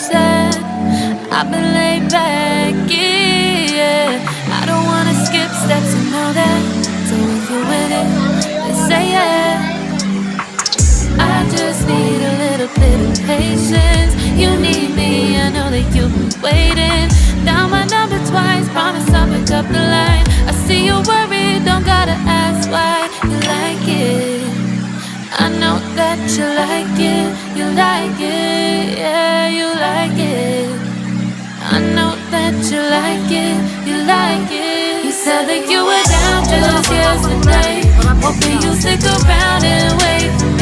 said I've been laid back, yeah. I don't wanna skip steps, you know that. So if you're with it, then say yeah. I just need a little bit of patience. You need me, I know that you've been waiting. Down my number twice, promise I'll pick up the line. I see you worried, don't gotta ask why. You like it, I know that you like it. You like it, yeah, you like it. I know that you like it, you like it. You said that you were down just yesterday. Hoping you stick around and wait for me.